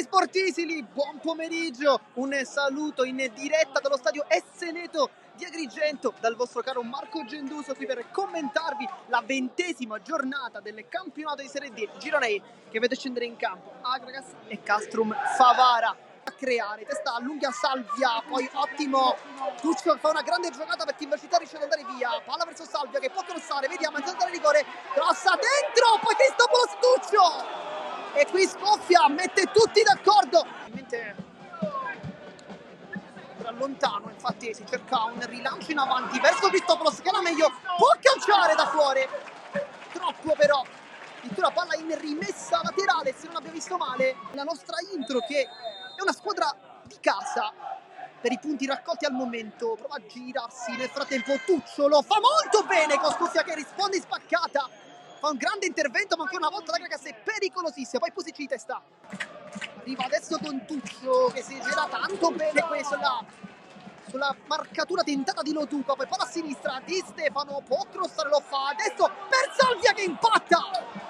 Sportisili, buon pomeriggio, un saluto in diretta dallo stadio Esseneto di Agrigento dal vostro caro Marco Genduso qui per commentarvi la 20ª giornata del campionato di Serie D Girone E che vede scendere in campo Akragas e Castrum Favara a creare, testa allunga Salvia, poi ottimo Tuccio fa una grande giocata perché Università riesce ad andare via, palla verso Salvia che può crossare, vediamo, entrata al rigore, crossa dentro, poi Cristoforos Tuccio! E qui Scoffia mette tutti d'accordo. Era lontano, infatti si cerca un rilancio in avanti verso Cristoforos che era meglio, può calciare da fuori. Troppo però. Addirittura palla in rimessa laterale, se non abbia visto male. La nostra intro che è una squadra di casa per i punti raccolti al momento. Prova a girarsi, nel frattempo Tuccio lo fa molto bene con Scoffia che risponde in spaccata. Fa un grande intervento, ma ancora una volta la Akragas è pericolosissima. Poi Pusic di testa. Arriva adesso con Tuccio che si gira tanto bene qui sulla marcatura tentata di Lotuca. Poi palla a sinistra di Stefano, può crossare, lo fa adesso per Salvia che impatta.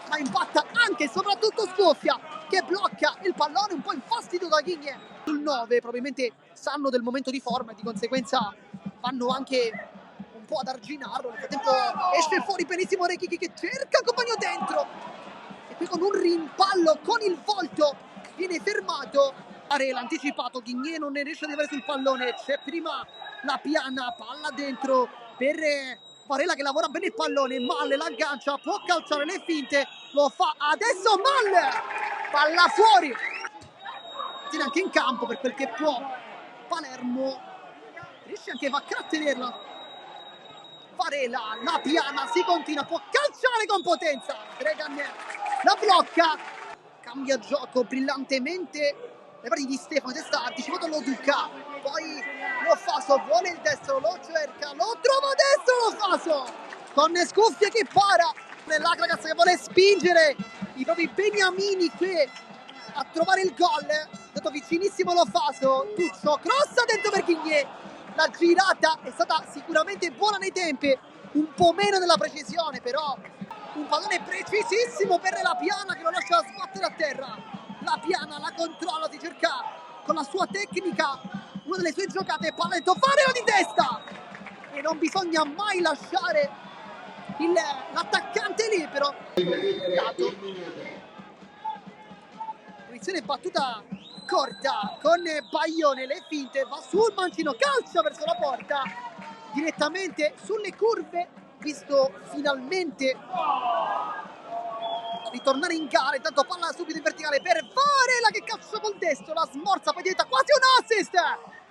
Ma impatta anche e soprattutto Scoffia che blocca il pallone un po' infastidito da Ghigne. Sul 9 probabilmente sanno del momento di forma e di conseguenza vanno anche un po' ad arginarlo. Nel frattempo esce fuori benissimo Rechichi che cerca il compagno dentro e qui con un rimpallo con il volto viene fermato. Varela anticipato, Ghigne non ne riesce ad arrivare sul pallone, c'è prima la Piana, palla dentro per Varela che lavora bene il pallone, Malle l'aggancia, può calciare le finte, lo fa adesso Malle, palla fuori, tiene anche in campo per quel che può Palermo, riesce anche Vaccaro a tenerla. Varela, la Piana, si continua, può calciare con potenza, Dregan la blocca, cambia gioco brillantemente le parti di Stefano, testa anticipato Loduca, poi Lofaso vuole il destro, lo cerca, lo trova destro Lofaso, con Scoffia che para, nell'Akragas che vuole spingere i propri beniamini qui a trovare il gol, dato vicinissimo Lofaso, Tuccio crossa dentro per Ghigne, la girata è stata sicuramente buona nei tempi, un po' meno nella precisione, però un pallone precisissimo per la Piana che lo lascia sbattere a terra. La Piana la controlla, si cerca con la sua tecnica una delle sue giocate, palletto Varela di testa e non bisogna mai lasciare l'attaccante libero. Posizione battuta corta con Baglione, le finte, va sul mancino, calcia verso la porta direttamente sulle curve, visto finalmente ritornare in gara. Intanto palla subito in verticale per Varela che calcia col destro, la smorza, poi diventa quasi un assist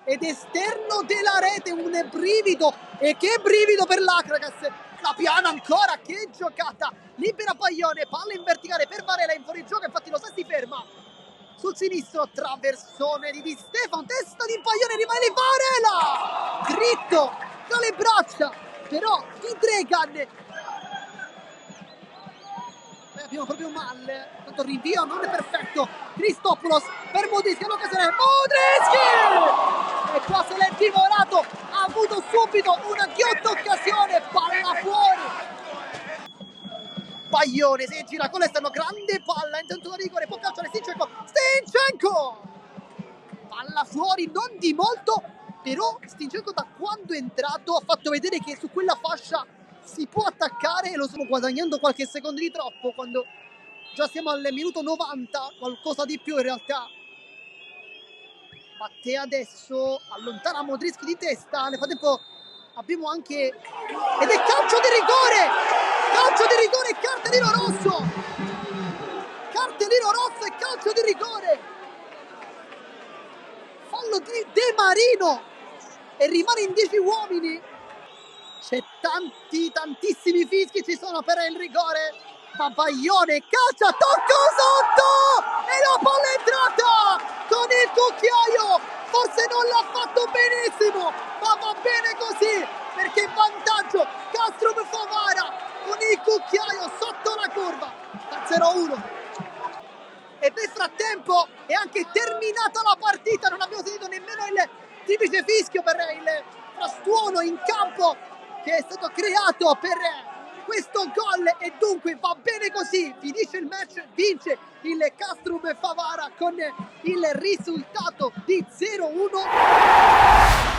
ed esterno della rete, un brivido, e che brivido per l'Akragas. La Piana ancora, che giocata, libera Baglione, palla in verticale per Varela in fuorigioco, infatti lo sa, si ferma sul sinistro, traversone di Di Stefano, testa di Baglione, rimane Varela dritto tra le braccia però di Dregan. Abbiamo proprio Malle, tanto il rinvio non è perfetto, Cristoforos per Modeschi, l'occasione Modeschi e qua se l'è divorato, ha avuto subito una ghiotta occasione, palla fuori. Baglione si gira con l'esterno, grande palla, intento da rigore, può calciare Stinchenko, palla fuori, non di molto, però Stinchenko da quando è entrato ha fatto vedere che su quella fascia si può attaccare e lo stiamo guadagnando qualche secondo di troppo quando già siamo al minuto 90, qualcosa di più in realtà. Batte adesso, allontana Modric di testa, nel frattempo abbiamo anche, ed è calcio di rigore e cartellino rosso e calcio di rigore, fallo di De Marino e rimane in 10 uomini. C'è tantissimi fischi ci sono per il rigore, ma Baglione calcia, tocco sotto e la palla è entrata con il cucchiaio, forse non l'ha fatto benissimo ma va bene così perché vantaggio Castrum Favara con il cucchiaio sotto la curva, 0-1 e nel frattempo è anche terminata la partita, non abbiamo sentito nemmeno il tipice fischio per il frastuono in campo che è stato creato per questo gol e dunque va bene così, finisce il match, vince il Castrum Favara con il risultato di 0-1.